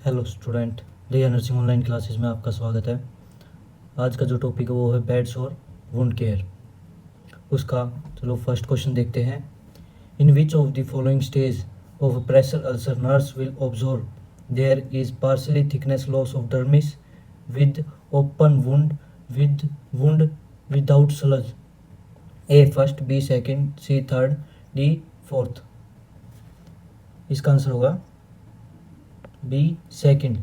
Hello student, रिया nursing online classes में आपका स्वागत है। आज का जो टॉपिक है वो है बेड्स और वुंड केयर। उसका चलो फर्स्ट क्वेश्चन देखते हैं। In which of the following stage of pressure ulcer nurse will observe there is partially thickness loss of dermis with open wound without slough. A first, B second, C third, D fourth. इसका answer होगा B second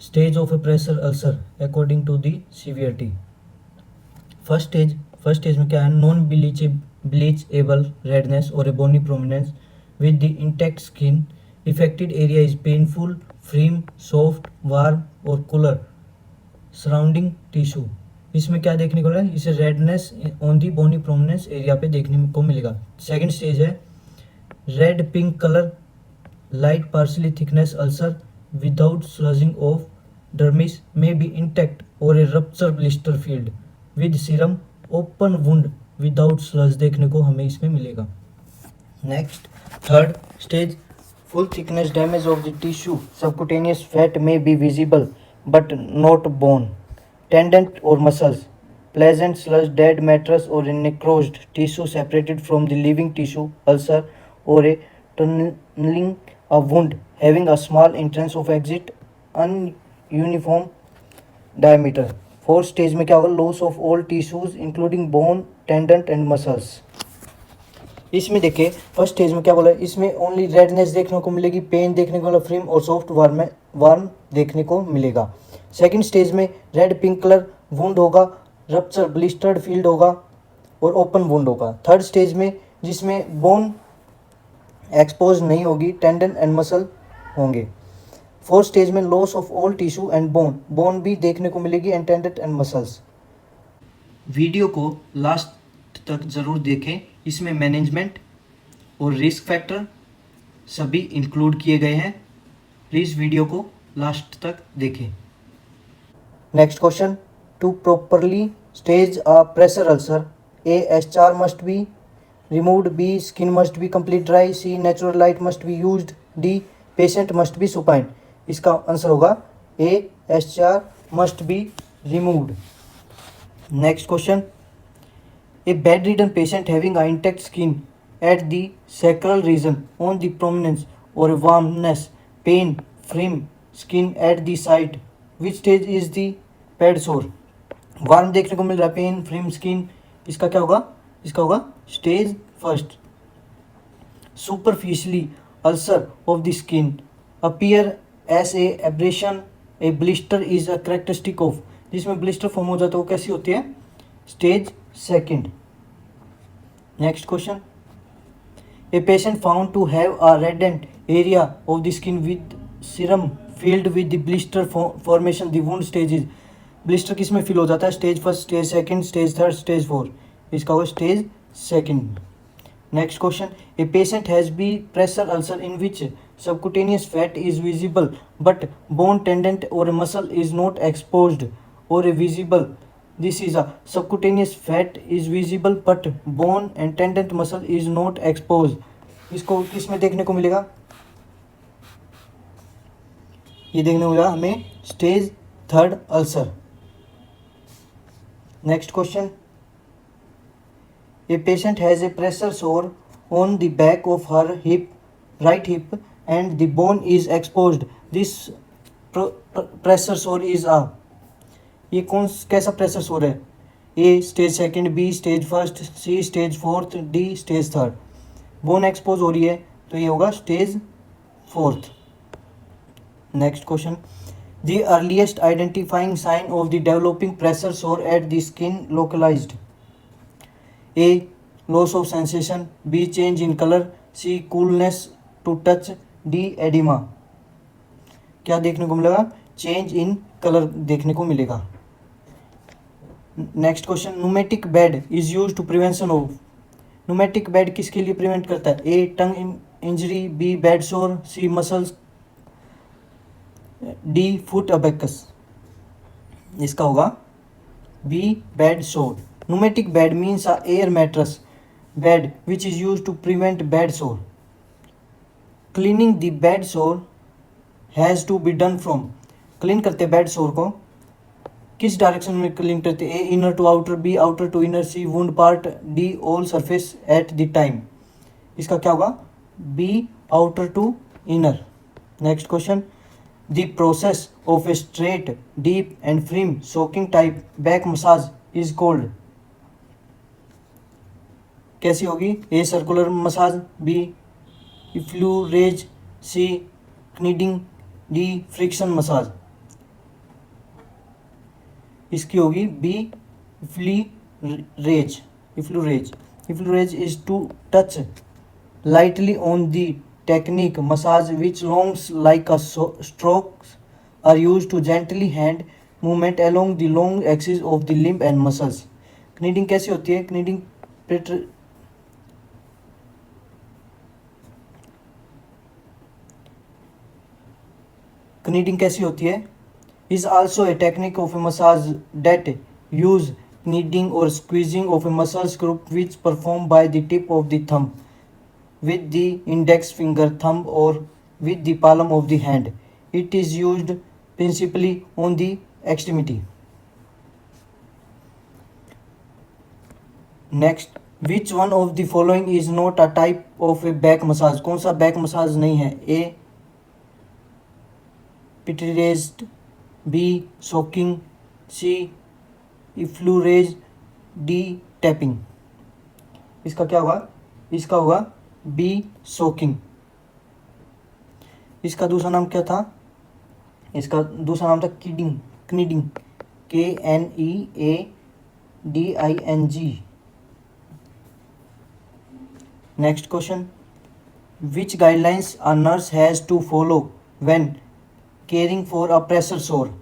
stage of a pressure ulcer according to the severity. First stage में क्या है? Non ब्लीचेबल redness और ए bony prominence with the intact skin. Affected area is painful, firm, soft, warm और cooler surrounding tissue. इसमें क्या देखने को मिला है? इसे redness on the bony prominence area पे देखने को मिलेगा। सेकेंड स्टेज है red pink colour, light partially thickness ulcer without sludging of dermis, may be intact or a rupture blister field with serum, open wound without sludge देखने को हमें इसमें मिलेगा। Next third stage full thickness damage of the tissue, subcutaneous fat may be visible but not bone, tendon or muscles, pleasant sludge, dead mattress or a necrosed tissue separated from the living tissue, ulcer or a tunneling, a wound having a small entrance of exit, ununiform diameter. Fourth stage में क्या होगा? Loss of all tissues including bone, tendon and muscles. इसमें देखिए first stage में क्या बोला है? इसमें ओनली रेडनेस देखने को मिलेगी, पेन देखने को मिलेगा, फ्रिम और सॉफ्ट वार्म देखने को मिलेगा। सेकंड स्टेज में रेड पिंक कलर वुंड होगा, रप्चर ब्लिस्टर्ड फील्ड होगा और ओपन वुंड होगा। थर्ड स्टेज में जिसमें बोन एक्सपोज नहीं होगी, टेंडन एंड मसल होंगे। फोर्थ स्टेज में loss of all tissue and bone भी देखने को मिलेगी and tendon and muscles. Video को लास्ट तक ज़रूर देखें, इसमें मैनेजमेंट और रिस्क फैक्टर सभी इंक्लूड किए गए हैं। प्लीज़ वीडियो को लास्ट तक देखें। Next question, to properly stage a pressure ulcer, A eschar must be removed, B skin must be complete dry, C natural light must be used, D patient must be supine. इसका answer होगा A SCR must be removed. Next question, a bedridden patient having a intact skin at the sacral region on the prominence or a warmness, pain, firm skin at the site. Which stage is the ped sore? Warm देखने को मिल रहा है, pen, firm skin, इसका क्या होगा? इसका होगा stage first. Superficially ulcer of the skin appear as a abrasion, a blister is a characteristic of, जिसमें ब्लिस्टर फॉर्म हो जाता है वो कैसी होती है? Stage second. Next question, a patient found to have a reddened area of the skin with serum filled with the blister formation, the wound stages. Blister किस में फिल हो जाता है? Stage first, stage second, stage third, stage four. इसका होगा stage second. Next question, a patient has be pressure ulcer in which subcutaneous fat is visible but bone, tendon और muscle is not exposed और a visible, this is a subcutaneous fat is visible but bone and tendon muscle is not expose. इसको किस में देखने को मिलेगा? ये देखने को मिलेगा हमें stage third ulcer. Next question, a patient has a pressure sore on the back of her right hip and the bone is exposed, this pressure sore is a, ये कैसा प्रेशर सोर है? A stage second, B stage first, C stage fourth, D stage third. Bone expose हो रही है तो ये होगा stage fourth. Next question, the earliest identifying sign of the developing pressure sore at the skin localized, A loss of sensation, B change in color, C coolness to touch, D edema। क्या देखने को मिलेगा? Change in colour देखने को मिलेगा। Next question, pneumatic bed is use to prevention of, pneumatic bed किसके लिए prevent करता है? A tongue injury, B bed sore, C muscles, D foot abacus. इसका होगा B bed sore. Pneumatic bed means a air mattress bed which is used to prevent bed sore. Cleaning the bed sore has to be done from, clean करते bed sore को किस direction में clean करते? A inner to outer, B outer to inner, C wound part, D all surface at the time. इसका क्या होगा? B outer to inner. Next question, the process of a straight deep and firm soaking type back massage is called. कैसी होगी? A circular massage, B effleurage, C kneading, D friction massage. इसकी होगी B effleurage. Effleurage effleurage is to touch lightly on the technique massage which longs like a strokes are used to gently hand movement along the long axis of the limb and muscles। kneading कैसी होती है? kneading कैसी होती है? is also a technique of a massage that use kneading or squeezing of a muscles group which performed by the tip of the thumb with the index finger, thumb or with the palm of the hand. It is used principally on the extremity. Next, which one of the following is not a type of a back massage? कौन सा back massage नहीं है? A pit raised, B soaking, C effleurage, D tapping। इसका क्या होगा? इसका होगा B soaking. इसका दूसरा नाम क्या था? इसका दूसरा नाम था kidding, kneading, KNEADING। Next question, which guidelines a nurse has to follow when caring for a pressure sore?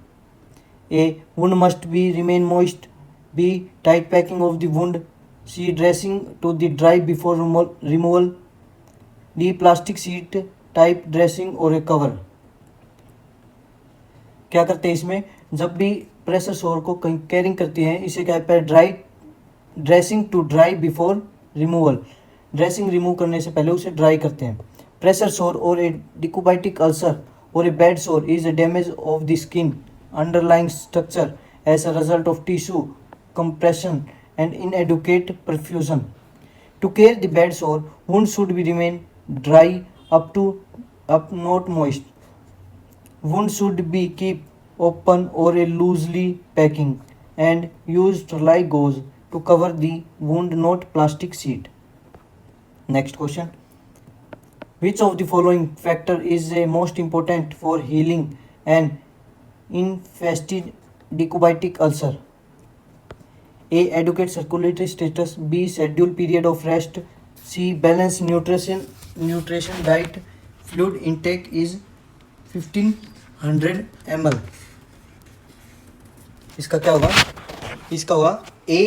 A wound must be remain moist, B tight packing of the wound, C dressing to the dry before removal, D plastic sheet type dressing और a cover. क्या करते हैं इसमें? जब भी pressure सोर को कहीं कैरिंग करती हैं, इसे क्या है? Dry dressing to dry before removal, dressing remove करने से पहले उसे ड्राई करते हैं। प्रेशर सोर और ए डिकोबाइटिक अल्सर और a bed sore is a damage of the skin underlying structure as a result of tissue compression and inadequate perfusion. To care the bed sore, wound should be remain dry up not moist. Wound should be keep open or a loosely packing and use sterile gauze to cover the wound, not plastic sheet. Next question. Which of the following factor is a most important for healing an infested decubitic ulcer? A adequate circulatory status, B scheduled period of rest, C balanced nutrition diet, fluid intake is 1500 ml। इसका क्या होगा? इसका होगा A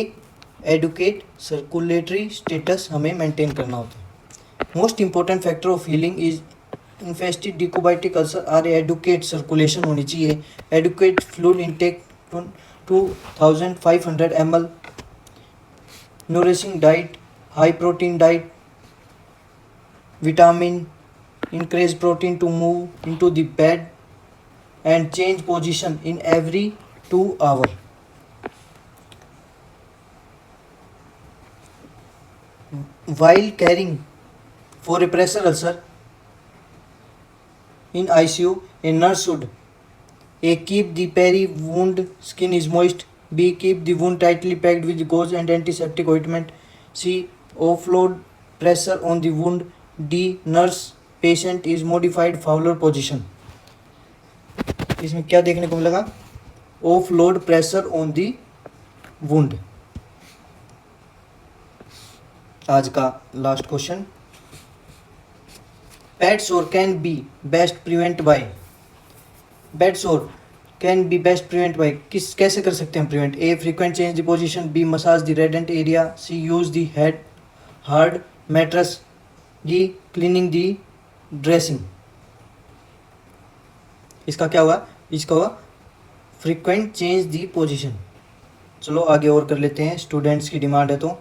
adequate circulatory status हमें maintain करना होता है। Most important factor of healing is infested decubitic ulcer are adequate circulation होनी चाहिए, adequate fluid intake 2500 ml, nourishing diet, high protein diet, vitamin, increase protein to move into the bed and change position in every 2 hours. While caring for a pressure ulcer in ICU, a nurse should A keep the peri-wound skin is moist, B keep the wound tightly packed with gauze and antiseptic ointment, C offload pressure on the wound, D nurse patient is modified Fowler position। इसमें क्या देखने को मिलेगा? offload pressure on the wound। आज का last question, bed sore can be best prevent by, bed sore can be best prevent by, कैसे कर सकते हैं prevent? A frequent change the position, B massage the reddened area, C use the head hard mattress, D cleaning the dressing. इसका क्या होगा? इसका होगा frequent change the position. चलो आगे और कर लेते हैं, स्टूडेंट्स की डिमांड है तो।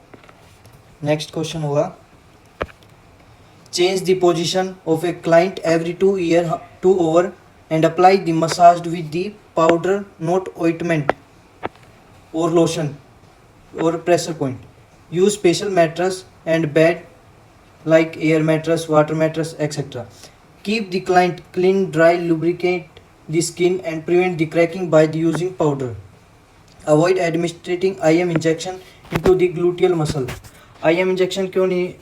नेक्स्ट क्वेश्चन होगा, change the position of a client every 2 year to over and apply the massage with the powder, not ointment or lotion or pressure point. Use special mattress and bed like air mattress, water mattress, etc. Keep the client clean, dry, lubricate the skin and prevent the cracking by the using powder. Avoid administering IM injection into the gluteal muscle. IM injection क्यों नहीं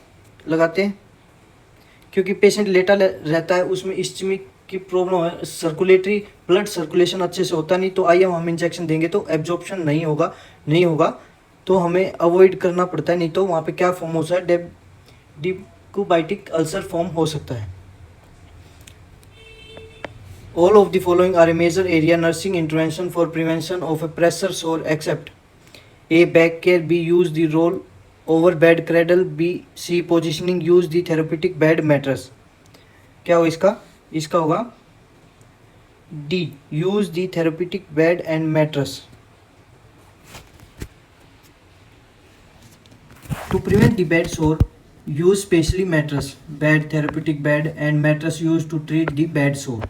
लगाते? क्योंकि patient लेटा रहता है, उसमें इस्चमिक की problem है, सर्कुलेटरी ब्लड सर्कुलेशन अच्छे से होता नहीं, तो आईएम हम इंजेक्शन देंगे तो एब्जॉर्प्शन नहीं होगा, तो हमें अवॉइड करना पड़ता है, नहीं तो वहाँ पे क्या फॉर्म हो सकता है, डिक्यूबाइटिक अल्सर फॉर्म हो सकता है. All of the following are a major area nursing intervention for prevention of a pressure sore except A. Back care, B. Use the roll over bed cradle, B. C. Positioning, use the therapeutic bed mattress. क्या हो इसका होगा D. Use the therapeutic bed and mattress. To prevent the bed sore, use specially mattress, bed, therapeutic bed and mattress used to treat the bed sore.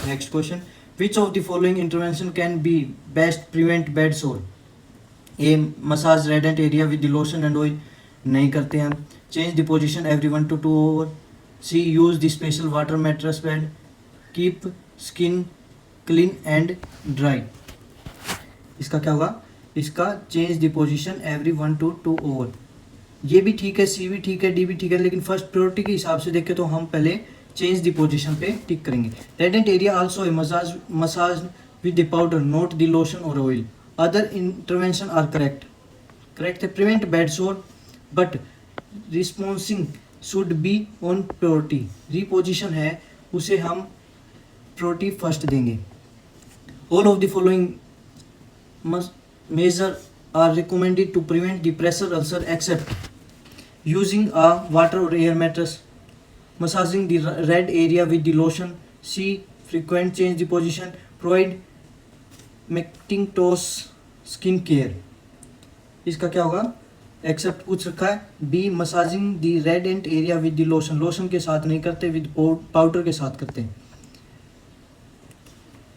Next question. Which of the following intervention can be best prevent bed sore? A. Massage reddened area with the lotion and oil. नहीं करते हम. Change the position every 1 to 2 hours. C. Use the special water mattress bed. Keep skin clean and dry. इसका क्या होगा? इसका change the position every 1 to 2 hours. ये भी ठीक है, C भी ठीक है, D भी ठीक है, लेकिन फर्स्ट प्रायोरिटी के हिसाब से देखें तो हम पहले चेंज द पोजीशन पे टिक करेंगे. Reddened area also massage with the powder, not the lotion और oil. Other intervention are correct है. Prevent bed sore but repositioning should be on priority. Reposition है, उसे हम प्रायोरिटी फर्स्ट देंगे. All of the following measure are recommended to prevent the pressure ulcer except using a water और air mattress, massaging the red area with the lotion, C. Frequent change the position, provide McIntosh skin care. इसका क्या होगा? Accept पूछ रखा है. B. Massaging the red end area with the lotion. Lotion के साथ नहीं करते, विद पाउडर के साथ करते हैं.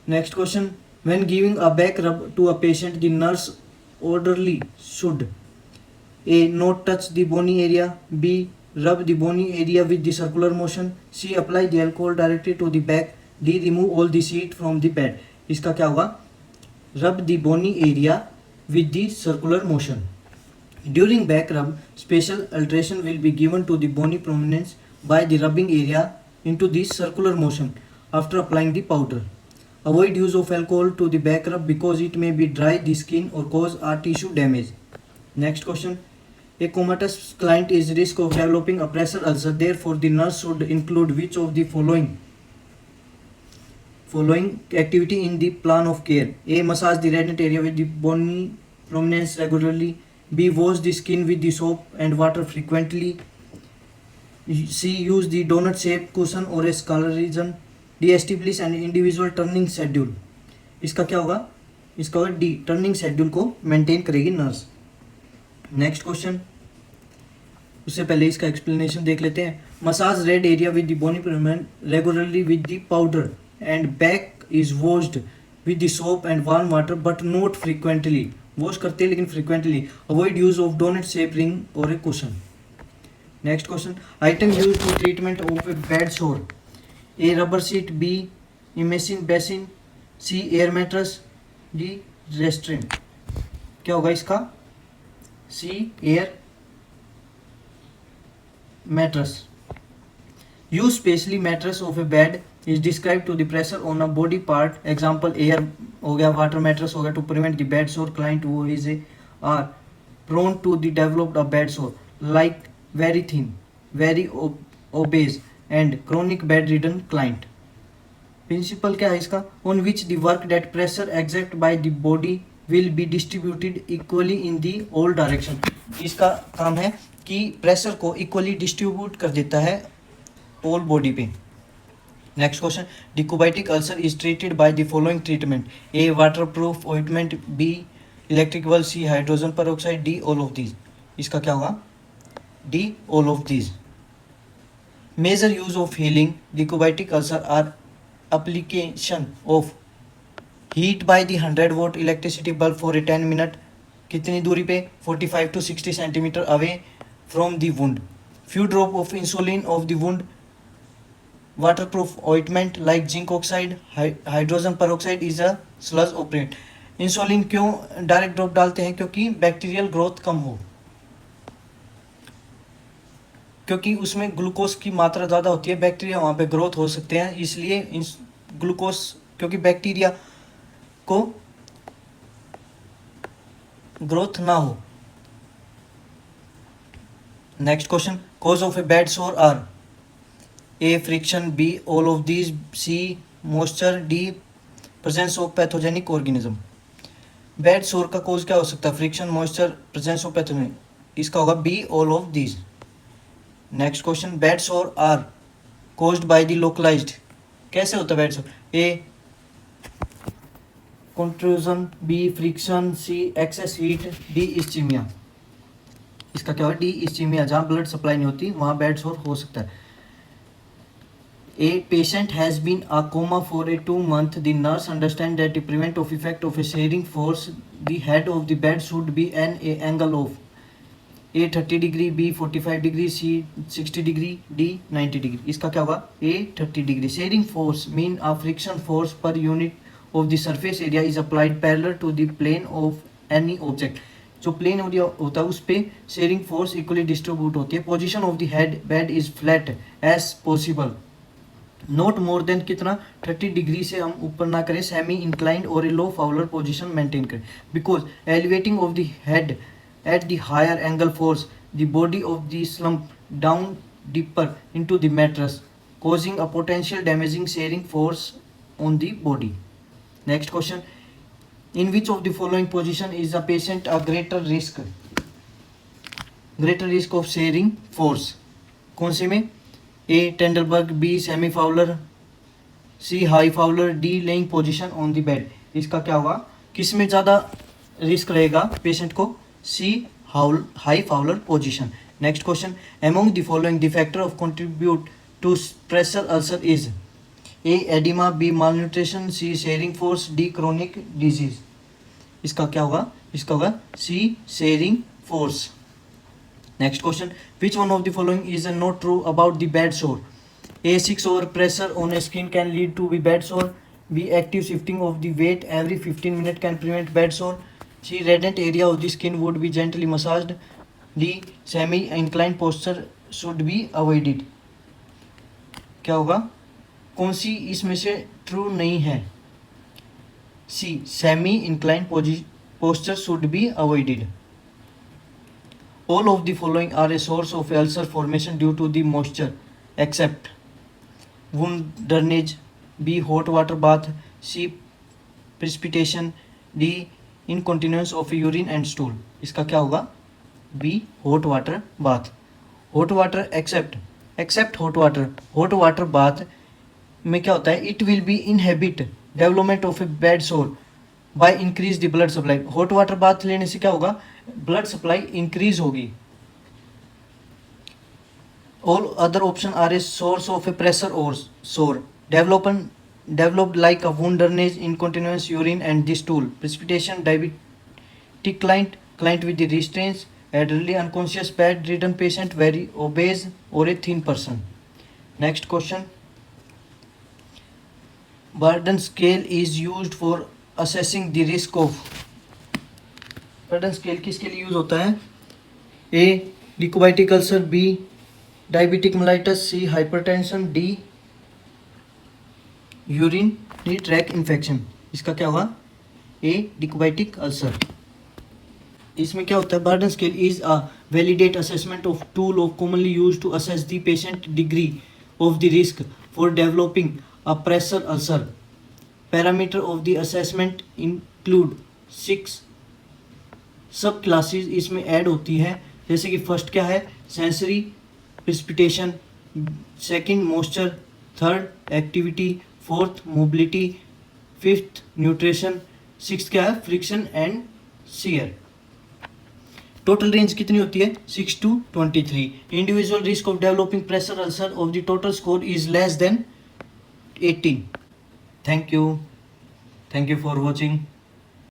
Next question. When giving a back rub to a patient, the nurse orderly should A. Not touch the bony area, B. Rub the bony area with the circular motion, C. Apply the alcohol directly to the back, D. Remove all the sheet from the bed. इसका क्या होगा? Rub the bony area with the circular motion. During back rub, special alteration will be given to the bony prominence by the rubbing area into the circular motion after applying the powder. Avoid use of alcohol to the back rub because it may be dry the skin or cause a tissue damage. Next question. A comatose client is risk of developing a pressure ulcer. Therefore, the nurse should include which of the following activity in the plan of care? A. Massage the reddened area with the bony prominence regularly. B. Wash the skin with the soap and water frequently. C. Use the donut shaped cushion or a sclerosion. D. Establish an individual turning schedule. इसका क्या होगा? इसका होगा D. Turning schedule को maintain करेगी nurse. Next question. उससे पहले इसका एक्सप्लेनेशन देख लेते हैं. Massage red area with the bony prominent regularly with the powder and back is washed with the soap and warm water but not frequently. Wash करते हैं लेकिन frequently. Avoid use of donut shape ring और a cushion. Next question. Item use to treatment of a bed sore. A. Rubber seat, B. Emesis basin, C. Air mattress, D. Restraint. क्या होगा इसका? C. Air mattress. Use specially mattress of a bed is described to the pressure on a body part. Example air हो गया, water mattress हो गया. To prevent the bed sore, client who is are prone to the developed a bed sore like very thin, very obese and chronic bedridden client. Principle क्या है इसका? On which the work that pressure exerted by the body will be distributed equally in the all direction. इसका काम है कि pressure को equally distribute कर देता है ऑल बॉडी पे. Next question. Decubitic ulcer is treated by the following treatment. A. Waterproof ointment, B. Electric bulb, C. Hydrogen peroxide, D. All of these. इसका क्या होगा? D. All of these. Major use of healing decubitic ulcer are application of heat by the 100-watt electricity bulb for a 10 minute कितनी दूरी पे 45 to 60 centimeter away from the wound. Few drop of insulin of the wound. Waterproof ointment like zinc oxide, hydrogen peroxide is a sludge operant. Insulin क्यों direct drop डालते हैं? क्योंकि bacterial growth कम हो, क्योंकि उसमें ग्लूकोज की मात्रा ज़्यादा होती है, बैक्टीरिया वहाँ पे ग्रोथ हो सकते हैं, इसलिए ग्लूकोज, क्योंकि बैक्टीरिया को ग्रोथ ना हो. Next question, cause of a bad sore are A friction, B all of these, C moisture, D presence of pathogenic organism. Bad sore का कॉज क्या हो सकता है? Friction, moisture, presence of pathogenic. इसका होगा B all of these. Next question, bad sore are caused by the localized. कैसे होता है bad sore? A contusion, B friction, C excess heat, D ischemia. इसका क्या होगा? D ischaemia. जहाँ blood supply नहीं होती वहाँ बैड सोर हो सकता है. A patient has been a coma for a 2 month. The nurse understands that to prevent of effect of a shearing force, the head of the bed should be an a angle of A 30 degree, B 45 degree, C 60 degree, D 90 degree. इसका क्या होगा? A 30 degree. Shearing force mean a friction force per unit of the surface area is applied parallel to the plane of any object. जो plain area होता है उस पे sharing force equally distribute होती है. Position of the head bed is flat as possible, not more than कितना 30 degree से हम ऊपर ना करें, सेमी इंक्लाइंड और a low Fowler position maintain करें. Because elevating of the head at the higher angle force the body of the slump down deeper into the mattress, causing a potential damaging shearing force on the body. Next question, in which of the following position is a patient a greater risk of shearing force? कौन से में? A टेंडरबर्ग, B semi Fowler, C high Fowler, D laying position on the bed. इसका क्या होगा? किस में ज़्यादा risk रहेगा पेशेंट को? C high Fowler position. Next question, among the following the factor of contribute to pressure ulcer is A oedema, B malnutrition, C shearing force, D chronic disease. इसका क्या होगा? इसका होगा C shearing force. Next question, which one of the following is not true about the bed sore? A 6 over pressure on a skin can lead to the bed sore. B active shifting of the weight every 15 minutes can prevent bed sore. C reddened area of the skin would be gently massaged. D semi inclined posture should be avoided. क्या होगा? कौन सी इसमें से true नहीं है? C semi inclined posture should be avoided. All of the following are a source of ulcer formation due to the moisture except wound drainage, B hot water bath, C precipitation, D incontinence of urine and stool. इसका क्या होगा? B hot water bath. Hot water except hot water bath में क्या होता है? It will be inhibit development of a bed sore by increase the blood supply. hot water bath लेने से क्या होगा? ब्लड सप्लाई इंक्रीज होगी. All other option are a source of a pressure और sore developed like a wound drainage, incontinence, urine and the stool, precipitation, diabetic client with the restraints, elderly, unconscious, bedridden patient, very obese or a thin person. Next question, Burden scale is used for assessing the risk of. Braden scale किसके लिए use होता है? A decubitic ulcer, B diabetic mellitus, C hypertension, D urinary tract infection. इसका क्या होगा? A decubitic ulcer. इसमें क्या होता है? Braden scale is a validate assessment of tool of commonly use to assess the patient degree of the risk for developing a pressure ulcer. Parameter of the assessment include 6 सब classes इसमें add होती है. जैसे कि first क्या है? Sensory precipitation, second moisture, third activity, fourth mobility, fifth nutrition, sixth क्या है? Friction and shear. Total range कितनी होती है? 6 to 23. Individual risk of developing pressure ulcer of the total score is less than 18. Thank you for watching.